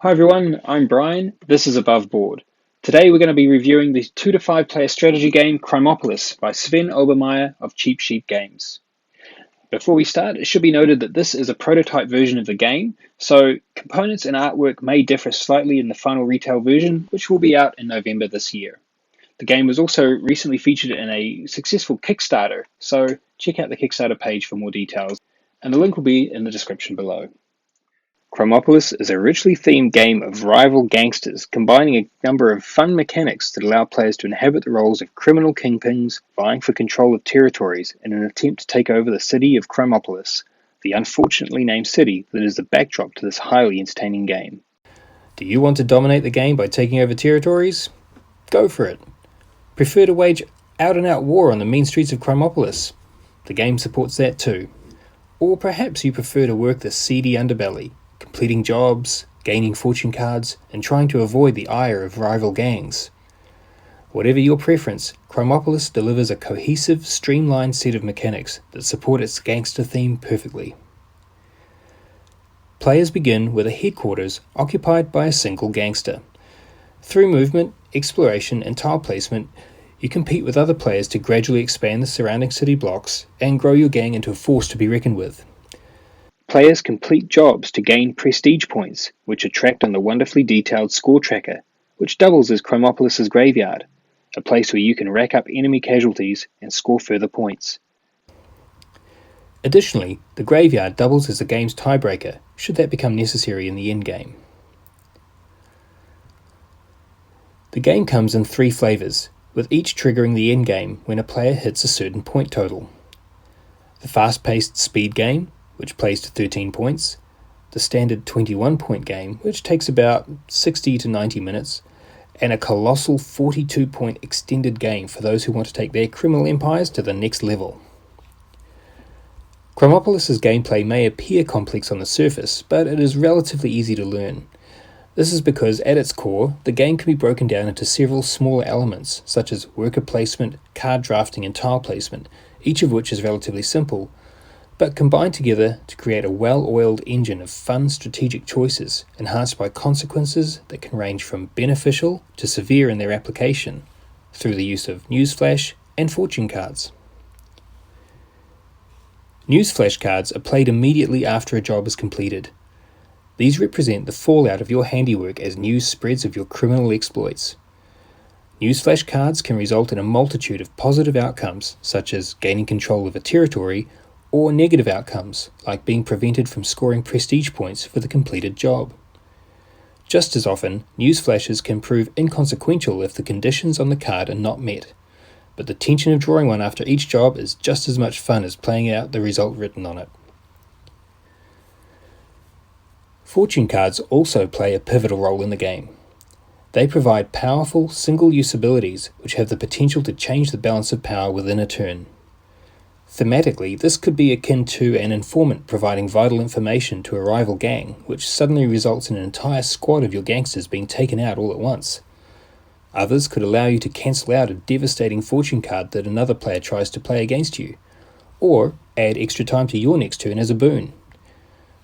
Hi everyone, I'm Brian. This is Above Board. Today we're going to be reviewing the 2 to 5 player strategy game Crimopolis by Sven Obermaier of Cheap Sheep Games. Before we start, it should be noted that this is a prototype version of the game, so components and artwork may differ slightly in the final retail version, which will be out in November this year. The game was also recently featured in a successful Kickstarter, so check out the Kickstarter page for more details, and the link will be in the description below. Crimopolis is a richly themed game of rival gangsters, combining a number of fun mechanics that allow players to inhabit the roles of criminal kingpins vying for control of territories in an attempt to take over the city of Crimopolis, the unfortunately named city that is the backdrop to this highly entertaining game. Do you want to dominate the game by taking over territories? Go for it. Prefer to wage out-and-out war on the mean streets of Crimopolis? The game supports that too. Or perhaps you prefer to work the seedy underbelly, completing jobs, gaining fortune cards, and trying to avoid the ire of rival gangs. Whatever your preference, Crimopolis delivers a cohesive, streamlined set of mechanics that support its gangster theme perfectly. Players begin with a headquarters occupied by a single gangster. Through movement, exploration, and tile placement, you compete with other players to gradually expand the surrounding city blocks and grow your gang into a force to be reckoned with. Players complete jobs to gain prestige points, which are tracked on the wonderfully detailed score tracker, which doubles as Crimopolis' graveyard, a place where you can rack up enemy casualties and score further points. Additionally, the graveyard doubles as the game's tiebreaker, should that become necessary in the endgame. The game comes in 3 flavors, with each triggering the endgame when a player hits a certain point total. The fast-paced speed game, which plays to 13 points, the standard 21-point game, which takes about 60 to 90 minutes, and a colossal 42-point extended game for those who want to take their criminal empires to the next level. Crimopolis' gameplay may appear complex on the surface, but it is relatively easy to learn. This is because, at its core, the game can be broken down into several smaller elements, such as worker placement, card drafting, and tile placement, each of which is relatively simple, but combined together to create a well-oiled engine of fun strategic choices, enhanced by consequences that can range from beneficial to severe in their application, through the use of newsflash and fortune cards. Newsflash cards are played immediately after a job is completed. These represent the fallout of your handiwork as news spreads of your criminal exploits. Newsflash cards can result in a multitude of positive outcomes, such as gaining control of a territory, or negative outcomes, like being prevented from scoring prestige points for the completed job. Just as often, newsflashes can prove inconsequential if the conditions on the card are not met, but the tension of drawing one after each job is just as much fun as playing out the result written on it. Fortune cards also play a pivotal role in the game. They provide powerful, single-use abilities which have the potential to change the balance of power within a turn. Thematically, this could be akin to an informant providing vital information to a rival gang, which suddenly results in an entire squad of your gangsters being taken out all at once. Others could allow you to cancel out a devastating fortune card that another player tries to play against you, or add extra time to your next turn as a boon.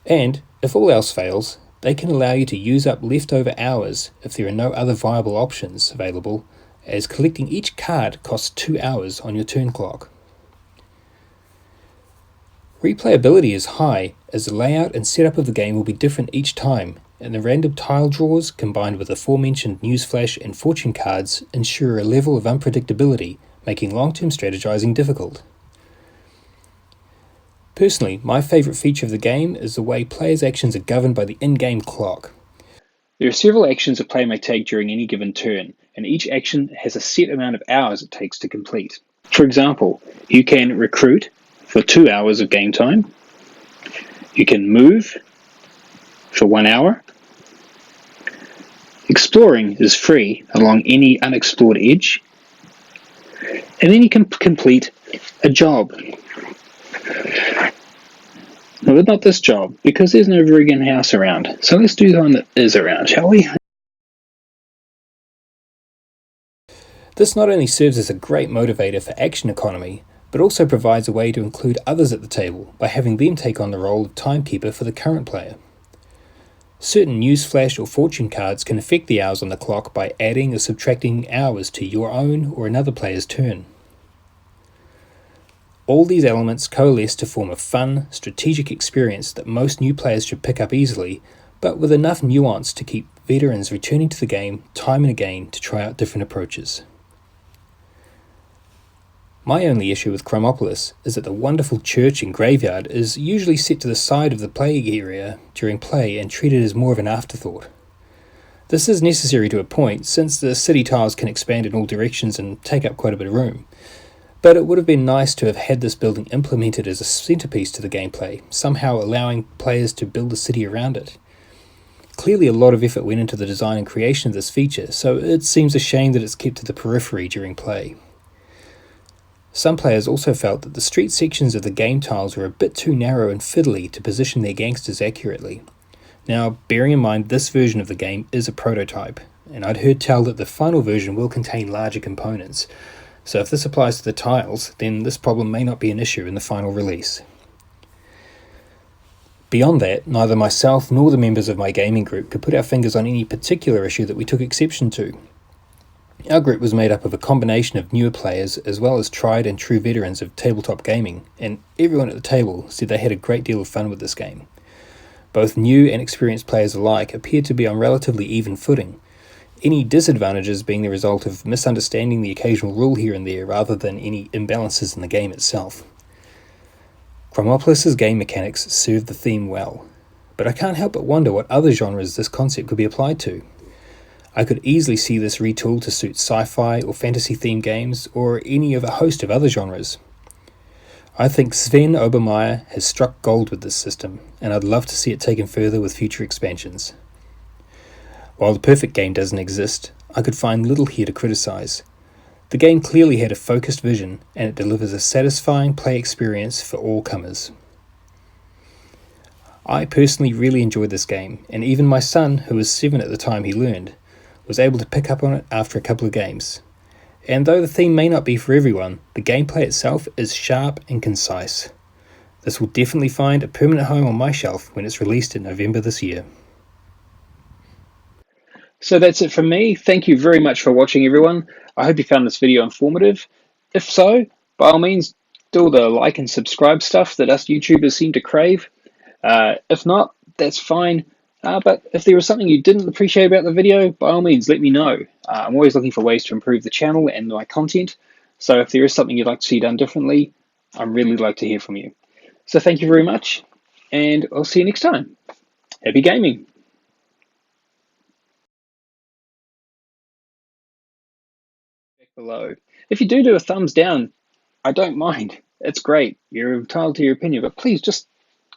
And, if all else fails, they can allow you to use up leftover hours if there are no other viable options available, as collecting each card costs 2 hours on your turn clock. Replayability is high, as the layout and setup of the game will be different each time, and the random tile draws combined with the aforementioned newsflash and fortune cards ensure a level of unpredictability, making long-term strategizing difficult. Personally, my favourite feature of the game is the way players' actions are governed by the in-game clock. There are several actions a player may take during any given turn, and each action has a set amount of hours it takes to complete. For example, you can recruit for 2 hours of game time, you can move for 1 hour, exploring is free along any unexplored edge, and then you can complete a job. No, but not this job, because there's no vegan house around. So let's do the one that is around, shall we? This not only serves as a great motivator for action economy, but also provides a way to include others at the table by having them take on the role of timekeeper for the current player. Certain newsflash or fortune cards can affect the hours on the clock by adding or subtracting hours to your own or another player's turn. All these elements coalesce to form a fun, strategic experience that most new players should pick up easily, but with enough nuance to keep veterans returning to the game time and again to try out different approaches. My only issue with Crimopolis is that the wonderful church and graveyard is usually set to the side of the play area during play and treated as more of an afterthought. This is necessary to a point, since the city tiles can expand in all directions and take up quite a bit of room. But it would have been nice to have had this building implemented as a centerpiece to the gameplay, somehow allowing players to build a city around it. Clearly a lot of effort went into the design and creation of this feature, so it seems a shame that it's kept to the periphery during play. Some players also felt that the street sections of the game tiles were a bit too narrow and fiddly to position their gangsters accurately. Now, bearing in mind this version of the game is a prototype, and I'd heard tell that the final version will contain larger components, so if this applies to the tiles, then this problem may not be an issue in the final release. Beyond that, neither myself nor the members of my gaming group could put our fingers on any particular issue that we took exception to. Our group was made up of a combination of newer players as well as tried and true veterans of tabletop gaming, and everyone at the table said they had a great deal of fun with this game. Both new and experienced players alike appeared to be on relatively even footing, any disadvantages being the result of misunderstanding the occasional rule here and there rather than any imbalances in the game itself. Crimopolis' game mechanics serve the theme well, but I can't help but wonder what other genres this concept could be applied to. I could easily see this retooled to suit sci-fi or fantasy-themed games, or any of a host of other genres. I think Sven Obermaier has struck gold with this system, and I'd love to see it taken further with future expansions. While the perfect game doesn't exist, I could find little here to criticize. The game clearly had a focused vision, and it delivers a satisfying play experience for all comers. I personally really enjoyed this game, and even my son, who was 7 at the time he learned, was able to pick up on it after a couple of games. And though the theme may not be for everyone, the gameplay itself is sharp and concise. This will definitely find a permanent home on my shelf when it's released in November this year. So that's it from me. Thank you very much for watching, everyone. I hope you found this video informative. If so, by all means, do all the like and subscribe stuff that us YouTubers seem to crave. If not, that's fine. But if there was something you didn't appreciate about the video, by all means, let me know. I'm always looking for ways to improve the channel and my content. So if there is something you'd like to see done differently, I'd really like to hear from you. So thank you very much, and I'll see you next time. Happy gaming! Below. If you do a thumbs down, I don't mind. It's great. You're entitled to your opinion, but please just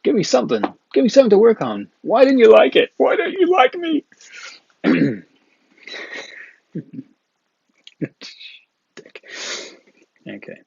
give me something. Give me something to work on. Why didn't you like it? Why don't you like me? Dick. Okay.